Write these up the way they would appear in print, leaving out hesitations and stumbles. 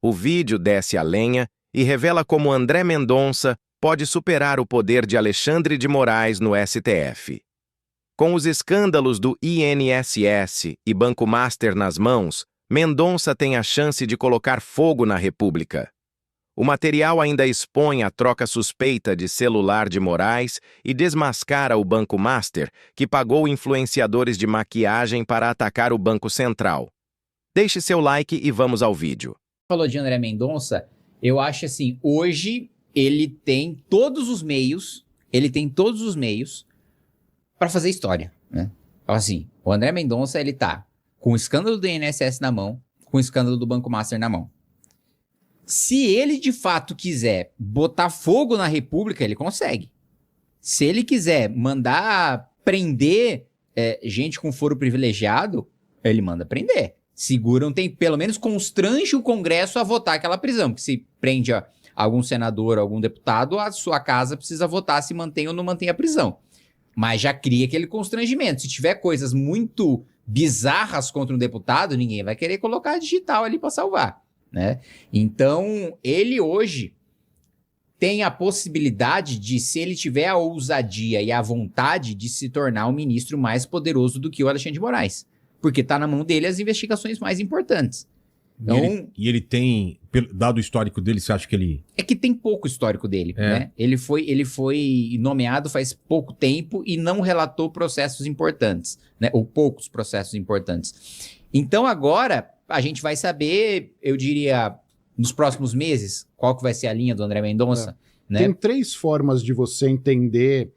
O vídeo desce a lenha e revela como André Mendonça pode superar o poder de Alexandre de Moraes no STF. Com os escândalos do INSS e Banco Master nas mãos, Mendonça tem a chance de colocar fogo na República. O material ainda expõe a troca suspeita de celular de Moraes e desmascara o Banco Master, que pagou influenciadores de maquiagem para atacar o Banco Central. Deixe seu like e vamos ao vídeo. Falou de André Mendonça, eu acho assim, hoje ele tem todos os meios para fazer história, né? Assim, o André Mendonça, ele tá com o escândalo do INSS na mão, com o escândalo do Banco Master na mão. Se ele de fato quiser botar fogo na República, ele consegue. Se ele quiser mandar prender gente com foro privilegiado, ele manda prender. Segura um tempo, pelo menos constrange o Congresso a votar aquela prisão, porque se prende algum senador, algum deputado, a sua casa precisa votar se mantém ou não mantém a prisão. Mas já cria aquele constrangimento. Se tiver coisas muito bizarras contra um deputado, ninguém vai querer colocar digital ali para salvar, né? Então, ele hoje tem a possibilidade de, se ele tiver a ousadia e a vontade de se tornar um ministro mais poderoso do que o Alexandre de Moraes. Porque tá na mão dele as investigações mais importantes. Então, e ele tem, dado o histórico dele, você acha que ele... É que tem pouco histórico dele, né? Ele foi nomeado faz pouco tempo e não relatou processos importantes, né? Ou poucos processos importantes. Então agora a gente vai saber, eu diria, nos próximos meses, qual que vai ser a linha do André Mendonça, né? Tem 3 formas de você entender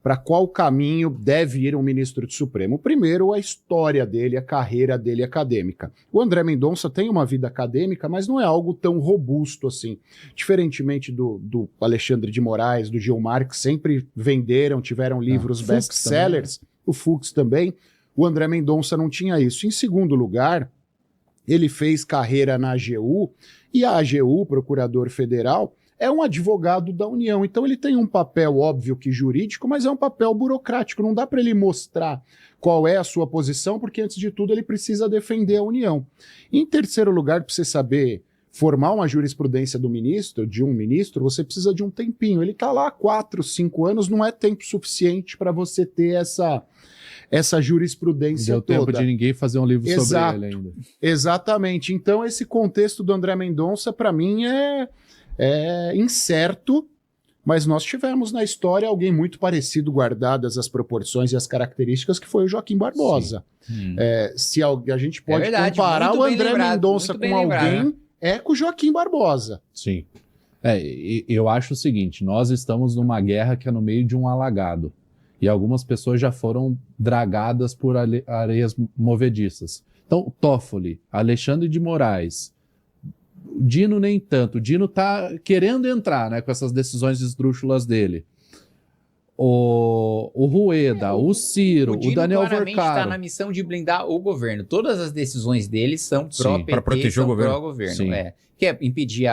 para qual caminho deve ir um ministro do Supremo. O primeiro, a história dele, a carreira dele acadêmica. O André Mendonça tem uma vida acadêmica, mas não é algo tão robusto assim. Diferentemente do Alexandre de Moraes, do Gilmar, que sempre tiveram livros best-sellers, o Fux também, o André Mendonça não tinha isso. Em segundo lugar, ele fez carreira na AGU, e a AGU, Procurador Federal, é um advogado da União, então ele tem um papel óbvio que jurídico, mas é um papel burocrático, não dá para ele mostrar qual é a sua posição, porque antes de tudo ele precisa defender a União. Em terceiro lugar, para você saber formar uma jurisprudência de um ministro, você precisa de um tempinho, ele está lá há 4, 5 anos, não é tempo suficiente para você ter essa jurisprudência toda. Deu tempo de ninguém fazer um livro sobre ele ainda. Exatamente, então esse contexto do André Mendonça, para mim, é incerto, mas nós tivemos na história alguém muito parecido, guardadas as proporções e as características, que foi o Joaquim Barbosa. Se a gente pode comparar o André Mendonça com alguém, é com o Joaquim Barbosa. Sim. Eu acho o seguinte, nós estamos numa guerra que é no meio de um alagado, e algumas pessoas já foram dragadas por areias movediças. Então, Toffoli, Alexandre de Moraes, Dino nem tanto. O Dino tá querendo entrar, né, com essas decisões esdrúxulas dele. O Rueda, o Ciro, o Daniel Vorcaro. O Dino claramente está na missão de blindar o governo. Todas as decisões dele são pró-PT, para proteger o governo. Pró-governo. Que é impedir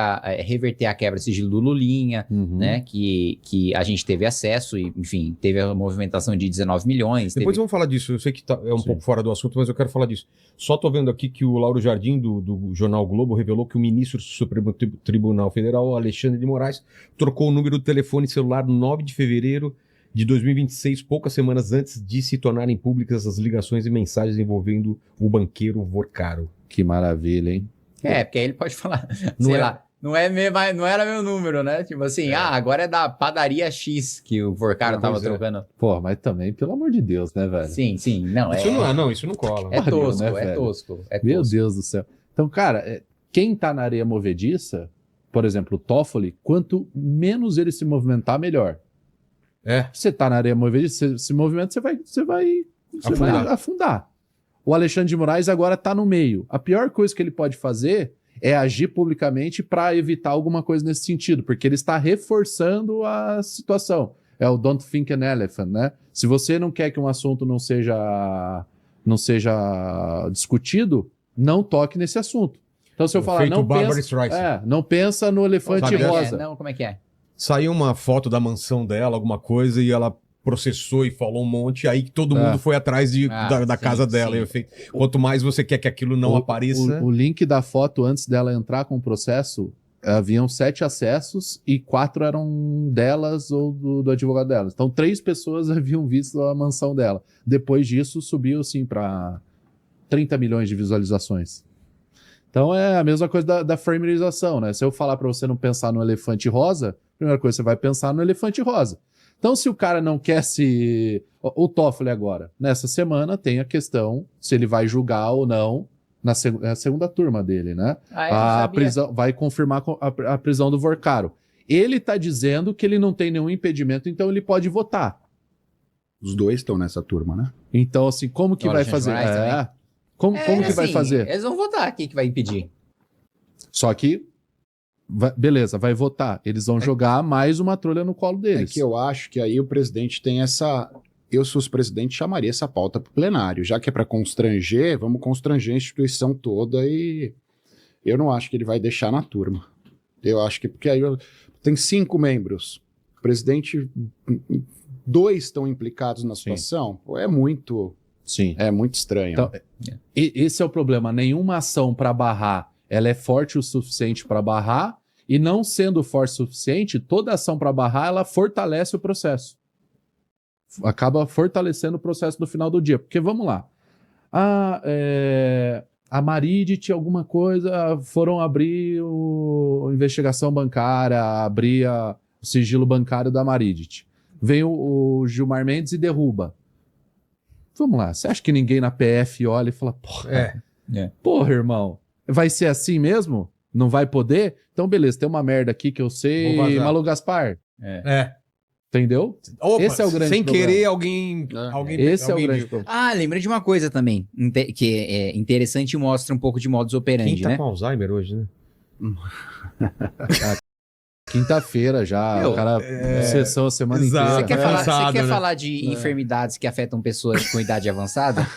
reverter a quebra de sigilo do Lulinha, né, que a gente teve acesso e, enfim, teve a movimentação de 19 milhões. Depois vamos falar disso, eu sei que é um pouco fora do assunto, mas eu quero falar disso. Só tô vendo aqui que o Lauro Jardim, do Jornal Globo, revelou que o ministro do Supremo Tribunal Federal, Alexandre de Moraes, trocou o número do telefone celular no 9 de fevereiro de 2026, poucas semanas antes de se tornarem públicas as ligações e mensagens envolvendo o banqueiro Vorcaro. Que maravilha, hein? Porque aí ele pode falar, sei lá, não era meu número, né? Tipo assim, agora é da padaria X que o Vorcaro tava trocando. Pô, mas também, pelo amor de Deus, né, velho? Sim. Isso não cola. É tosco, né, é tosco. Meu Deus do céu. Então, cara, quem tá na areia movediça, por exemplo, o Toffoli, quanto menos ele se movimentar, melhor. Você tá na areia movediça, se movimenta, você vai afundar. O Alexandre de Moraes agora está no meio. A pior coisa que ele pode fazer é agir publicamente para evitar alguma coisa nesse sentido, porque ele está reforçando a situação. É o don't think an elephant, né? Se você não quer que um assunto não seja discutido, não toque nesse assunto. Então, se eu falar, não pensa no elefante rosa. Como é que é? Saiu uma foto da mansão dela, alguma coisa, e ela processou e falou um monte, aí todo mundo foi atrás da casa dela. Quanto mais você quer que aquilo não apareça... O link da foto, antes dela entrar com o processo, haviam 7 acessos e 4 eram delas ou do advogado delas. Então 3 pessoas haviam visto a mansão dela. Depois disso, subiu assim para 30 milhões de visualizações. Então é a mesma coisa da framerização, né? Se eu falar para você não pensar no elefante rosa, a primeira coisa que você vai pensar no elefante rosa. Então se o cara não quer se... O Toffoli agora, nessa semana tem a questão se ele vai julgar ou não na segunda turma dele, né? A prisão, vai confirmar a prisão do Vorcaro. Ele está dizendo que ele não tem nenhum impedimento, então ele pode votar. Os dois estão nessa turma, né? Então, assim, como que vai fazer? Como que vai fazer? Eles vão votar, quem que vai impedir? Só que, beleza, vai votar. Eles vão jogar mais uma trolha no colo deles. É que eu acho que aí o presidente tem essa... Eu, se fosse presidente, chamaria essa pauta para o plenário. Já que é para constranger, vamos constranger a instituição toda e eu não acho que ele vai deixar na turma. Eu acho que... Porque aí tem 5 membros. O presidente... 2 estão implicados na situação. É muito... Sim. É muito estranho. Então, esse é o problema. Nenhuma ação para barrar, ela é forte o suficiente para barrar, e não sendo forte o suficiente, toda ação para barrar, ela fortalece o processo. Acaba fortalecendo o processo no final do dia. Porque, vamos lá. A Maridit, alguma coisa, foram abrir a investigação bancária, abrir o sigilo bancário da Maridit. Vem o Gilmar Mendes e derruba. Vamos lá, você acha que ninguém na PF olha e fala, porra, irmão, vai ser assim mesmo? Não vai poder? Então, beleza, tem uma merda aqui que eu sei, Malu Gaspar. Entendeu? Opa, esse é o grande sem problema. Querer alguém esse é o grande problema. Lembrei de uma coisa também, que é interessante e mostra um pouco de modus operandi, Quem tá né? com Alzheimer hoje, né? Quinta-feira já, o cara sessão a semana inteira. Você quer né? falar de enfermidades que afetam pessoas com idade avançada?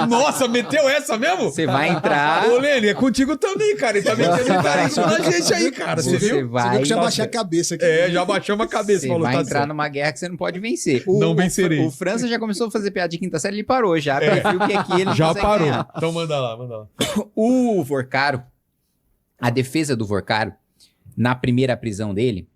Nossa, meteu essa mesmo? Você vai entrar... Ô, Lene, é contigo também, cara. Ele tá metendo isso na gente aí, cara. Você viu? Vai... Você viu que já baixei a cabeça aqui. Já baixamos a cabeça. Você falou, vai tá entrar certo. numa guerra que você não pode vencer. Não vencerei. O França já começou a fazer piada de quinta série, ele parou já. Viu que aqui ele não Já consegue parou. ganhar. Então manda lá. O Vorcaro, a defesa do Vorcaro, na primeira prisão dele,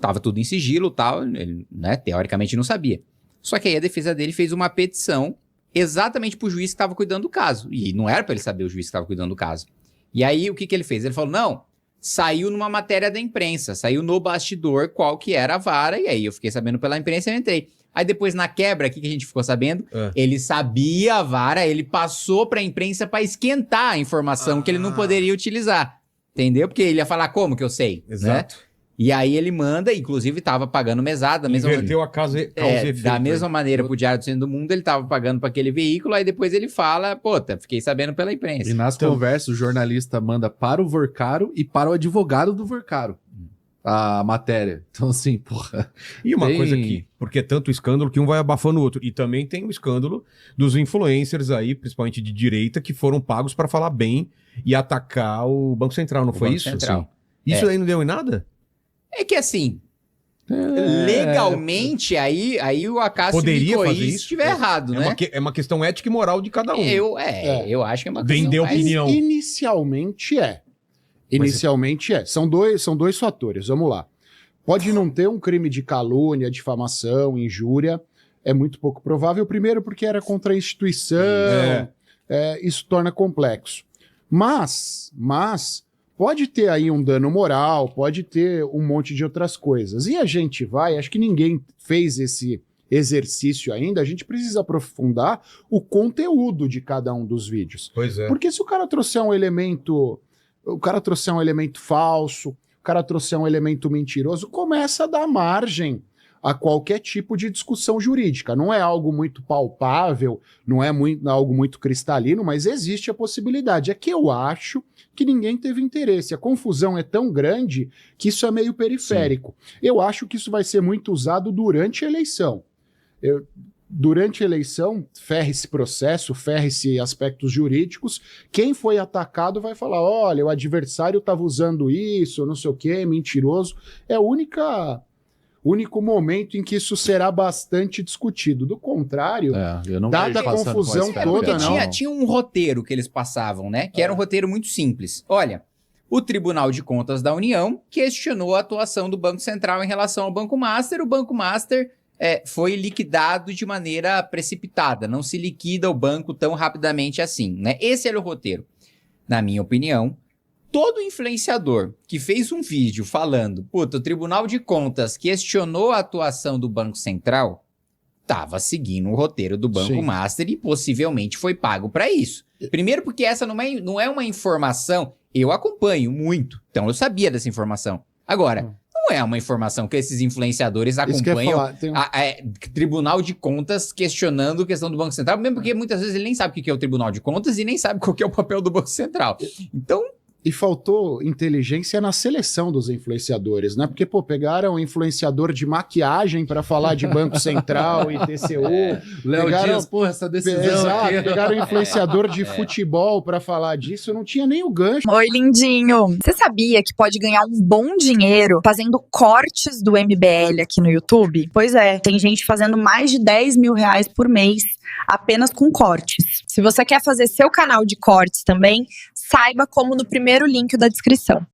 tava tudo em sigilo e tal, ele, né, teoricamente não sabia. Só que aí a defesa dele fez uma petição exatamente pro juiz que estava cuidando do caso. E não era para ele saber o juiz que estava cuidando do caso. E aí o que ele fez? Ele falou, não, saiu numa matéria da imprensa, saiu no bastidor qual que era a vara, e aí eu fiquei sabendo pela imprensa e eu entrei. Aí depois na quebra, o que a gente ficou sabendo? Ele sabia a vara, ele passou pra imprensa para esquentar a informação que ele não poderia utilizar. Entendeu? Porque ele ia falar como que eu sei, Exato. né? E aí ele manda, inclusive tava pagando mesada. Inverteu a causa e efeito. Da mesma maneira pro Diário do Centro do Mundo, ele tava pagando para aquele veículo, aí depois ele fala, fiquei sabendo pela imprensa. E nas conversas, o jornalista manda para o Vorcaro e para o advogado do Vorcaro a matéria. Então, assim, porra... E uma coisa aqui, porque é tanto escândalo que um vai abafando o outro. E também tem o escândalo dos influencers aí, principalmente de direita, que foram pagos para falar bem e atacar o Banco Central, não foi Banco isso? Central. Sim. Isso aí não deu em nada? É que assim, legalmente, aí o Acácio Poderia me fazer corrige se isso? estiver errado, né? É uma questão ética e moral de cada um. Eu acho que é uma questão Vender mais... opinião. Inicialmente é. São dois fatores, vamos lá. Pode não ter um crime de calúnia, difamação, injúria, é muito pouco provável. Primeiro porque era contra a instituição, isso torna complexo. Mas pode ter aí um dano moral, pode ter um monte de outras coisas. E a gente acho que ninguém fez esse exercício ainda, a gente precisa aprofundar o conteúdo de cada um dos vídeos. Pois é. Porque se o cara trouxer um elemento falso, o cara trouxer um elemento mentiroso, começa a dar margem a qualquer tipo de discussão jurídica. Não é algo muito palpável, não é algo muito cristalino, mas existe a possibilidade. É que eu acho que ninguém teve interesse. A confusão é tão grande que isso é meio periférico. Sim. Eu acho que isso vai ser muito usado durante a eleição. Durante a eleição, ferre-se processo, ferre-se aspectos jurídicos. Quem foi atacado vai falar, olha, o adversário estava usando isso, não sei o quê, mentiroso. É o único momento em que isso será bastante discutido. Do contrário, eu não dada a vejo passando confusão por esse toda, cara, não. Tinha um roteiro que eles passavam, né? Que era um roteiro muito simples. Olha, o Tribunal de Contas da União questionou a atuação do Banco Central em relação ao Banco Master. O Banco Master foi liquidado de maneira precipitada. Não se liquida o banco tão rapidamente assim, né? Esse era o roteiro. Na minha opinião, todo influenciador que fez um vídeo falando, puta, o Tribunal de Contas questionou a atuação do Banco Central, estava seguindo o roteiro do Banco Sim. Master e possivelmente foi pago para isso. Primeiro porque essa não é uma informação, eu acompanho muito, então eu sabia dessa informação. Agora, não é uma informação que esses influenciadores Isso que eu ia acompanham falar, tem um- Tribunal de Contas questionando a questão do Banco Central, mesmo porque muitas vezes ele nem sabe o que é o Tribunal de Contas e nem sabe qual que é o papel do Banco Central. Então, E faltou inteligência na seleção dos influenciadores, né? Porque, pô, pegaram um influenciador de maquiagem para falar de Banco Central e TCU. Léo Pegaram- Dias, porra, essa decisão Exato, aqui. pegaram um influenciador de futebol para falar disso, não tinha nem o gancho. Oi, lindinho. Você sabia que pode ganhar um bom dinheiro fazendo cortes do MBL aqui no YouTube? Pois é, tem gente fazendo mais de 10 mil reais por mês apenas com cortes. Se você quer fazer seu canal de cortes também, saiba como no primeiro link da descrição.